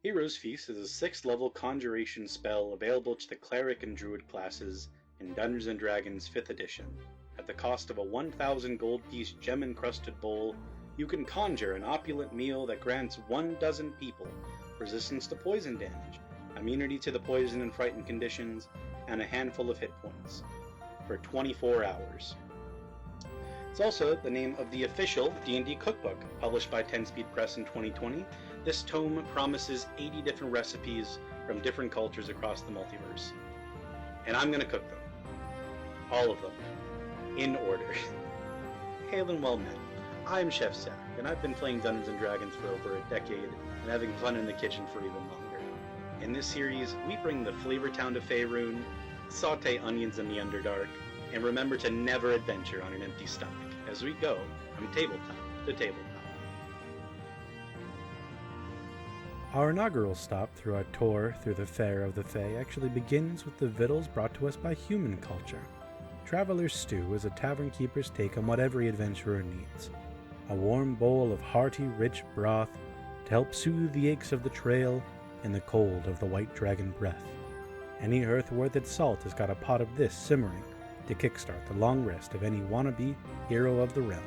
Hero's Feast is a 6th level conjuration spell available to the Cleric and Druid classes in Dungeons & Dragons 5th edition. At the cost of a 1,000 gold piece gem-encrusted bowl, you can conjure an opulent meal that grants 12 people resistance to poison damage, immunity to the poison and frightened conditions, and a handful of hit points for 24 hours. It's also the name of the official D&D cookbook, published by 10-Speed Press in 2020. This tome promises 80 different recipes from different cultures across the multiverse. And I'm going to cook them. All of them. In order. Hail and well met. I'm Chef Zach, and I've been playing Dungeons & Dragons for over a decade and having fun in the kitchen for even longer. In this series, we bring the flavor town to Faerun, saute onions in the Underdark, and remember to never adventure on an empty stomach as we go from tabletop to tabletop. Our inaugural stop through our tour through the Fair of the Fae actually begins with the victuals brought to us by human culture. Traveler's Stew is a tavern keeper's take on what every adventurer needs. A warm bowl of hearty, rich broth to help soothe the aches of the trail and the cold of the white dragon breath. Any earth worth its salt has got a pot of this simmering to kickstart the long rest of any wannabe hero of the realm.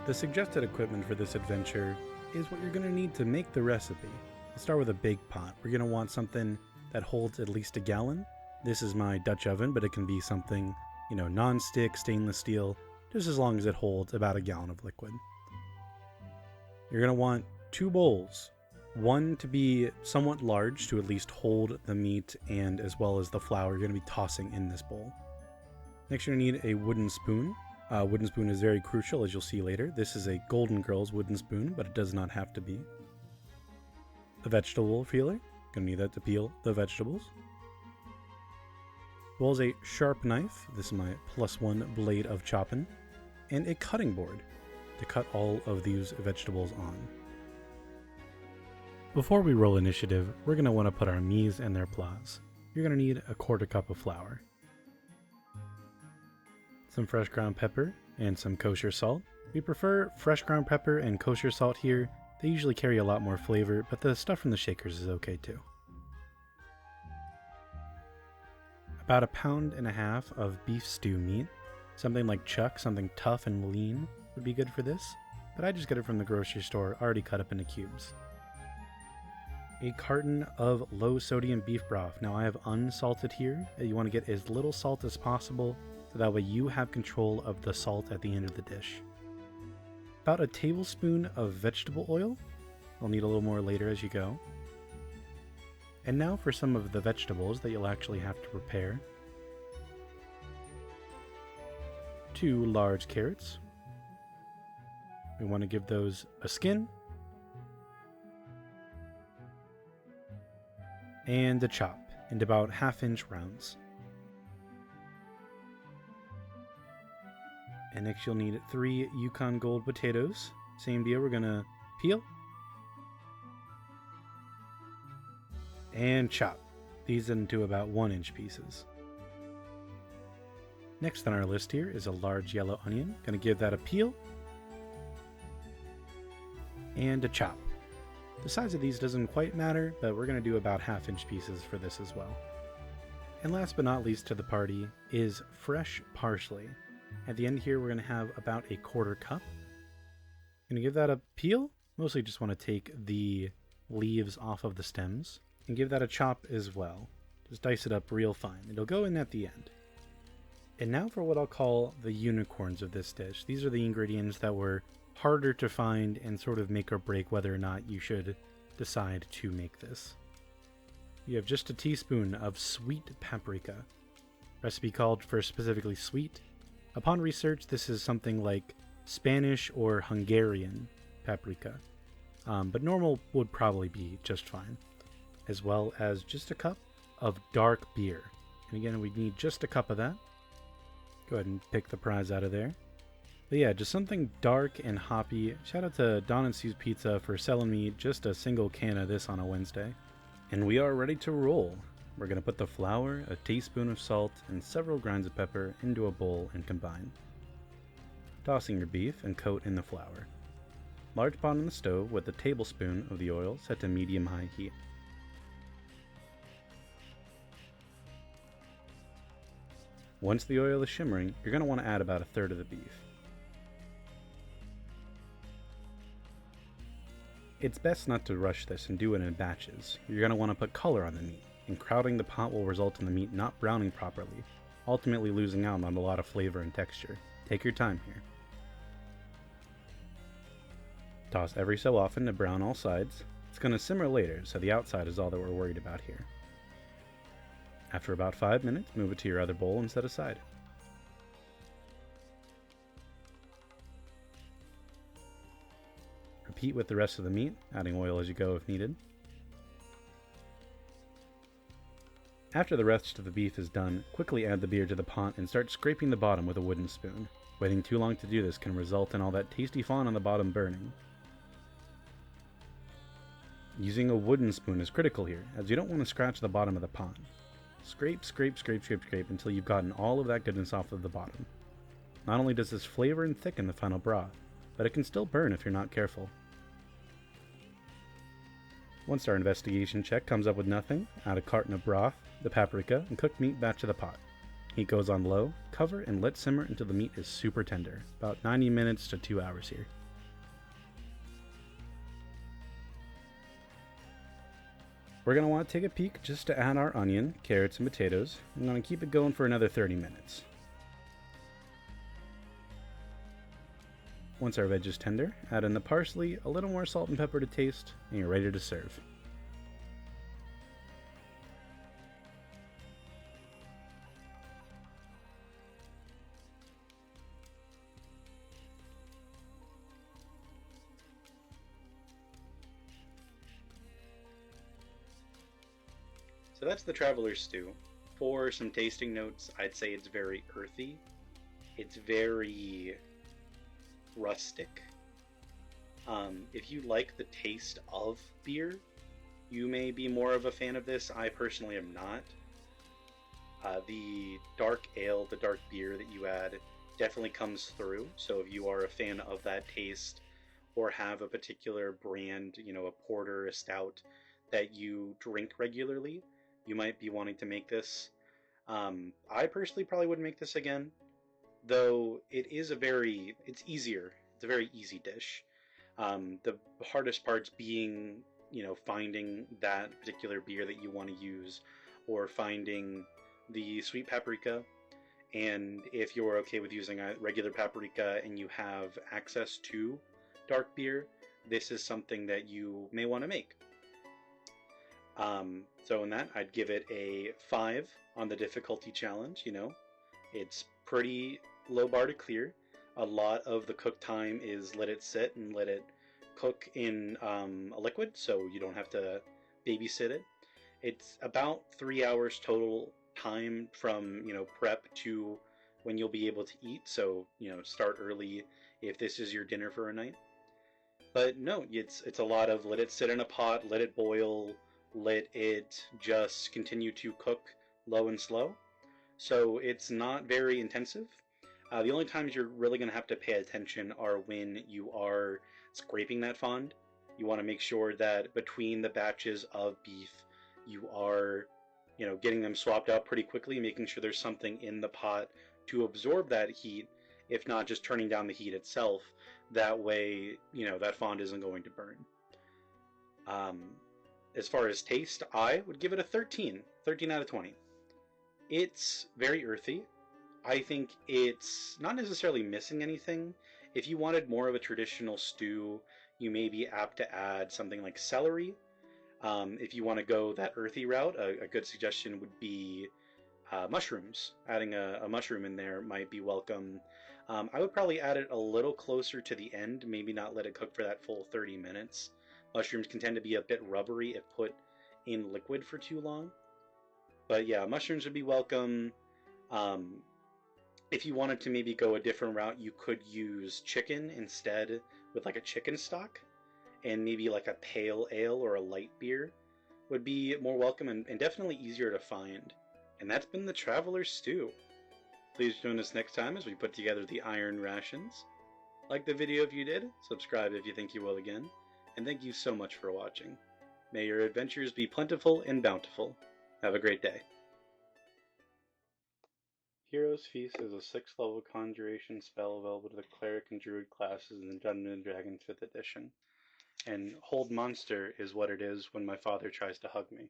The suggested equipment for this adventure is what you're going to need to make the recipe. Let's start with a big pot. We're going to want something that holds at least a gallon. This is my Dutch oven, but it can be something, non-stick, stainless steel, just as long as it holds about a gallon of liquid. You're going to want 2 bowls. One to be somewhat large to at least hold the meat and as well as the flour you're going to be tossing in this bowl. Next, you're going to need a wooden spoon. Wooden spoon is very crucial, as you'll see later. This is a Golden Girls wooden spoon, but it does not have to be. A vegetable peeler. Going to need that to peel the vegetables. As well as a sharp knife. This is my +1 blade of chopping. And a cutting board to cut all of these vegetables on. Before we roll initiative, we're going to want to put our mies and their plats. You're going to need a 1/4 cup of flour, some fresh ground pepper, and some kosher salt. We prefer fresh ground pepper and kosher salt here. They usually carry a lot more flavor, but the stuff from the shakers is okay too. About 1.5 pounds of beef stew meat. Something like chuck, something tough and lean would be good for this, but I just get it from the grocery store already cut up into cubes. A carton of low sodium beef broth. Now I have unsalted here. You want to get as little salt as possible so that way you have control of the salt at the end of the dish. About a tablespoon of vegetable oil. I'll need a little more later as you go. And now for some of the vegetables that you'll actually have to prepare. 2 large carrots. We want to give those a skin. And a chop into about 1/2-inch rounds. And next you'll need 3 Yukon Gold potatoes. Same deal, we're going to peel. And chop. These into about 1-inch pieces. Next on our list here is a large yellow onion. Going to give that a peel. And a chop. The size of these doesn't quite matter, but we're going to do about 1/2-inch pieces for this as well. And last but not least to the party is fresh parsley. At the end here, we're going to have about a 1/4 cup. Going to give that a peel. Mostly just want to take the leaves off of the stems. And give that a chop as well. Just dice it up real fine. It'll go in at the end. And now for what I'll call the unicorns of this dish. These are the ingredients that were harder to find and sort of make or break whether or not you should decide to make this. You have just a teaspoon of sweet paprika. Recipe called for specifically sweet. Upon research, this is something like Spanish or Hungarian paprika, but normal would probably be just fine. As well as just a cup of dark beer. And again, we need just a cup of that. Go ahead and pick the prize out of there. But yeah, just something dark and hoppy. Shout out to Don and Sue's Pizza for selling me just a single can of this on a Wednesday. And we are ready to roll. We're going to put the flour, a teaspoon of salt, and several grinds of pepper into a bowl and combine. Tossing your beef and coat in the flour. Large pot on the stove with a tablespoon of the oil set to medium-high heat. Once the oil is shimmering, you're going to want to add about a third of the beef. It's best not to rush this and do it in batches. You're going to want to put color on the meat, and crowding the pot will result in the meat not browning properly, ultimately losing out on a lot of flavor and texture. Take your time here. Toss every so often to brown all sides. It's going to simmer later, so the outside is all that we're worried about here. After about 5 minutes, move it to your other bowl and set aside. Repeat with the rest of the meat, adding oil as you go if needed. After the rest of the beef is done, quickly add the beer to the pot and start scraping the bottom with a wooden spoon. Waiting too long to do this can result in all that tasty fond on the bottom burning. Using a wooden spoon is critical here, as you don't want to scratch the bottom of the pot. Scrape, scrape, scrape, scrape, scrape until you've gotten all of that goodness off of the bottom. Not only does this flavor and thicken the final broth, but it can still burn if you're not careful. Once our investigation check comes up with nothing, add a carton of broth, the paprika, and cooked meat back to the pot. Heat goes on low, cover, and let simmer until the meat is super tender, about 90 minutes to 2 hours here. We're going to want to take a peek just to add our onion, carrots, and potatoes. I'm going to keep it going for another 30 minutes. Once our veg is tender, add in the parsley, a little more salt and pepper to taste, and you're ready to serve. So that's the Traveler's Stew. For some tasting notes, I'd say it's very earthy. It's very rustic. If you like the taste of beer, you may be more of a fan of this. I personally am not. The dark ale, the dark beer that you add definitely comes through. So if you are a fan of that taste or have a particular brand, a porter, a stout that you drink regularly, you might be wanting to make this. I personally probably wouldn't make this again, though it's easier. It's a very easy dish. The hardest parts being, finding that particular beer that you want to use, or finding the sweet paprika. And if you're okay with using a regular paprika and you have access to dark beer, this is something that you may want to make. So in that, I'd give it a 5 on the difficulty challenge. It's pretty low bar to clear. A lot of the cook time is let it sit and let it cook in a liquid, so you don't have to babysit it. It's about 3 hours total time from prep to when you'll be able to eat. So start early if this is your dinner for a night. But no, it's a lot of let it sit in a pot, let it boil. Let it just continue to cook low and slow. So it's not very intensive. The only times you're really going to have to pay attention are when you are scraping that fond. You want to make sure that between the batches of beef, you are, getting them swapped out pretty quickly, making sure there's something in the pot to absorb that heat, if not just turning down the heat itself. That way, that fond isn't going to burn. As far as taste, I would give it a 13 out of 20. It's very earthy. I think it's not necessarily missing anything. If you wanted more of a traditional stew, you may be apt to add something like celery. If you want to go that earthy route, a good suggestion would be mushrooms. Adding a mushroom in there might be welcome. I would probably add it a little closer to the end, maybe not let it cook for that full 30 minutes. Mushrooms can tend to be a bit rubbery if put in liquid for too long. But yeah, mushrooms would be welcome. If you wanted to maybe go a different route, you could use chicken instead with like a chicken stock. And maybe like a pale ale or a light beer would be more welcome and definitely easier to find. And that's been the Traveler's Stew. Please join us next time as we put together the iron rations. Like the video if you did, subscribe if you think you will again, and thank you so much for watching. May your adventures be plentiful and bountiful. Have a great day. Hero's Feast is a 6th level conjuration spell available to the Cleric and Druid classes in Dungeons & Dragons 5th edition. And Hold Monster is what it is when my father tries to hug me.